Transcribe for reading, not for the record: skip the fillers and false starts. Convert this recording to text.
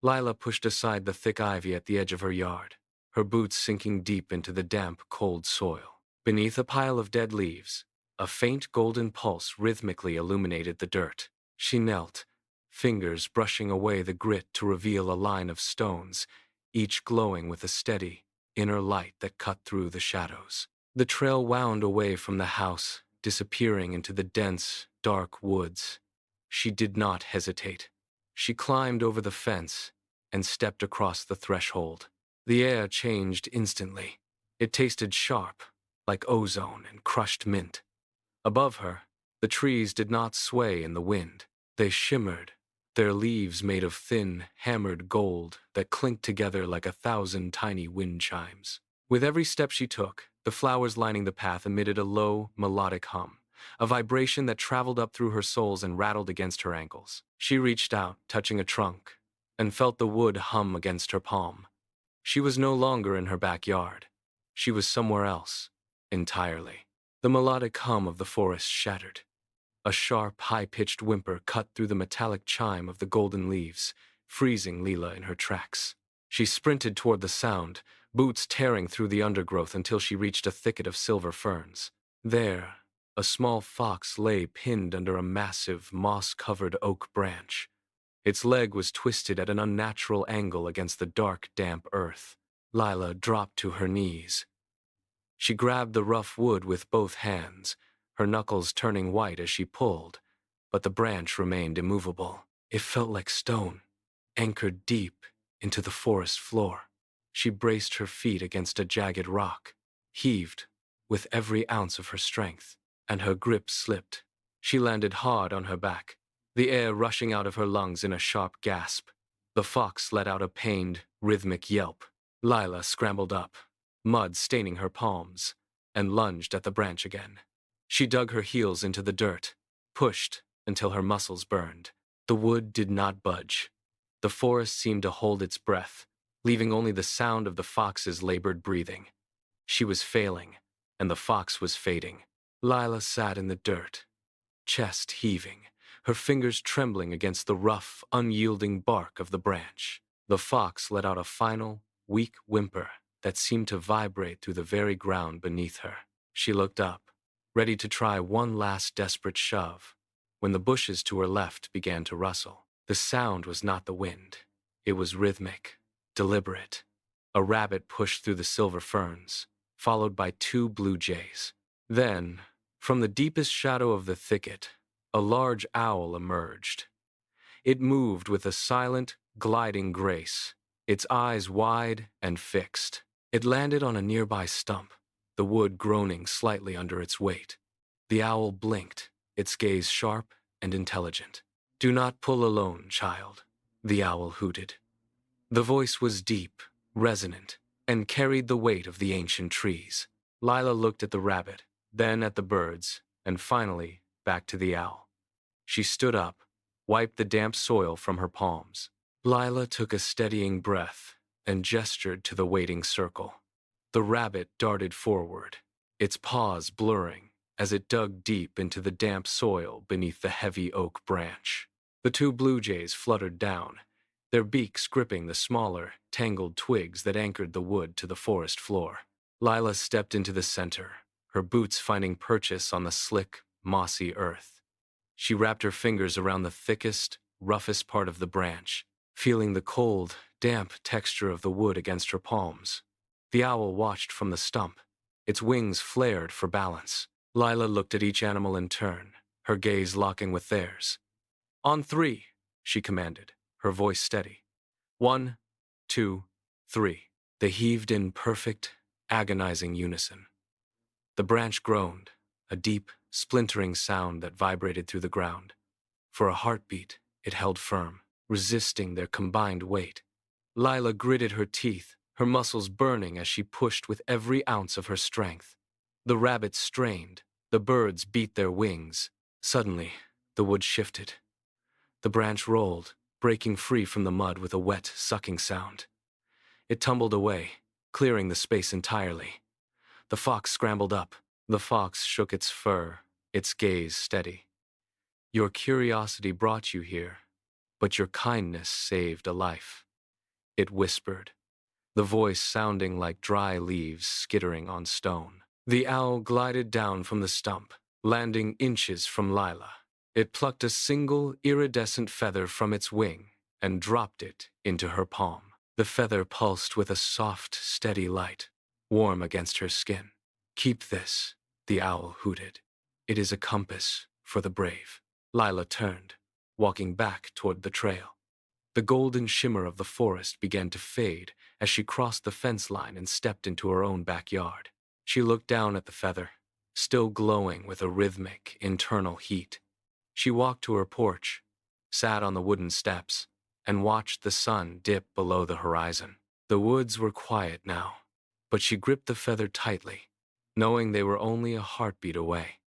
Lila pushed aside the thick ivy at the edge of her yard, her boots sinking deep into the damp, cold soil. Beneath a pile of dead leaves, a faint golden pulse rhythmically illuminated the dirt. She knelt, fingers brushing away the grit to reveal a line of stones, each glowing with a steady, inner light that cut through the shadows. The trail wound away from the house, disappearing into the dense, dark woods. She did not hesitate. She climbed over the fence and stepped across the threshold. The air changed instantly. It tasted sharp, like ozone and crushed mint. Above her, the trees did not sway in the wind. They shimmered, their leaves made of thin, hammered gold that clinked together like 1,000 tiny wind chimes. With every step she took, the flowers lining the path emitted a low, melodic hum, a vibration that traveled up through her soles and rattled against her ankles. She reached out, touching a trunk, and felt the wood hum against her palm. She was no longer in her backyard. She was somewhere else, entirely. The melodic hum of the forest shattered. A sharp, high-pitched whimper cut through the metallic chime of the golden leaves, freezing Lila in her tracks. She sprinted toward the sound, boots tearing through the undergrowth until she reached a thicket of silver ferns. There, a small fox lay pinned under a massive, moss-covered oak branch. Its leg was twisted at an unnatural angle against the dark, damp earth. Lila dropped to her knees. She grabbed the rough wood with both hands, her knuckles turning white as she pulled, but the branch remained immovable. It felt like stone, anchored deep into the forest floor. She braced her feet against a jagged rock, heaved with every ounce of her strength, and her grip slipped. She landed hard on her back, the air rushing out of her lungs in a sharp gasp. The fox let out a pained, rhythmic yelp. Lila scrambled up, mud staining her palms, and lunged at the branch again. She dug her heels into the dirt, pushed until her muscles burned. The wood did not budge. The forest seemed to hold its breath, leaving only the sound of the fox's labored breathing. She was failing, and the fox was fading. Lila sat in the dirt, chest heaving, her fingers trembling against the rough, unyielding bark of the branch. The fox let out a final, weak whimper that seemed to vibrate through the very ground beneath her. She looked up, ready to try one last desperate shove, when the bushes to her left began to rustle. The sound was not the wind. It was rhythmic, deliberate. A rabbit pushed through the silver ferns, followed by 2 blue jays. Then, from the deepest shadow of the thicket, a large owl emerged. It moved with a silent, gliding grace, its eyes wide and fixed. It landed on a nearby stump, the wood groaning slightly under its weight. The owl blinked, its gaze sharp and intelligent. "Do not pull alone, child," the owl hooted. The voice was deep, resonant, and carried the weight of the ancient trees. Lila looked at the rabbit, then at the birds, and finally back to the owl. She stood up, wiped the damp soil from her palms. Lila took a steadying breath and gestured to the waiting circle. The rabbit darted forward, its paws blurring as it dug deep into the damp soil beneath the heavy oak branch. The 2 blue jays fluttered down, their beaks gripping the smaller, tangled twigs that anchored the wood to the forest floor. Lila stepped into the center, her boots finding purchase on the slick, mossy earth. She wrapped her fingers around the thickest, roughest part of the branch, feeling the cold, damp texture of the wood against her palms. The owl watched from the stump, its wings flared for balance. Lila looked at each animal in turn, her gaze locking with theirs. "On 3, she commanded, her voice steady. 1, 2, 3. They heaved in perfect, agonizing unison. The branch groaned, a deep, splintering sound that vibrated through the ground. For a heartbeat, it held firm, resisting their combined weight. Lila gritted her teeth, her muscles burning as she pushed with every ounce of her strength. The rabbits strained, the birds beat their wings. Suddenly, the wood shifted. The branch rolled, breaking free from the mud with a wet, sucking sound. It tumbled away, clearing the space entirely. The fox scrambled up. The fox shook its fur, its gaze steady. "Your curiosity brought you here, but your kindness saved a life." it whispered, the voice sounding like dry leaves skittering on stone. The owl glided down from the stump, landing inches from Lila. It plucked a single iridescent feather from its wing and dropped it into her palm. The feather pulsed with a soft, steady light, warm against her skin. "Keep this," the owl hooted. "It is a compass for the brave." Lila turned, walking back toward the trail. The golden shimmer of the forest began to fade as she crossed the fence line and stepped into her own backyard. She looked down at the feather, still glowing with a rhythmic, internal heat. She walked to her porch, sat on the wooden steps, and watched the sun dip below the horizon. The woods were quiet now, but she gripped the feather tightly, knowing they were only a heartbeat away.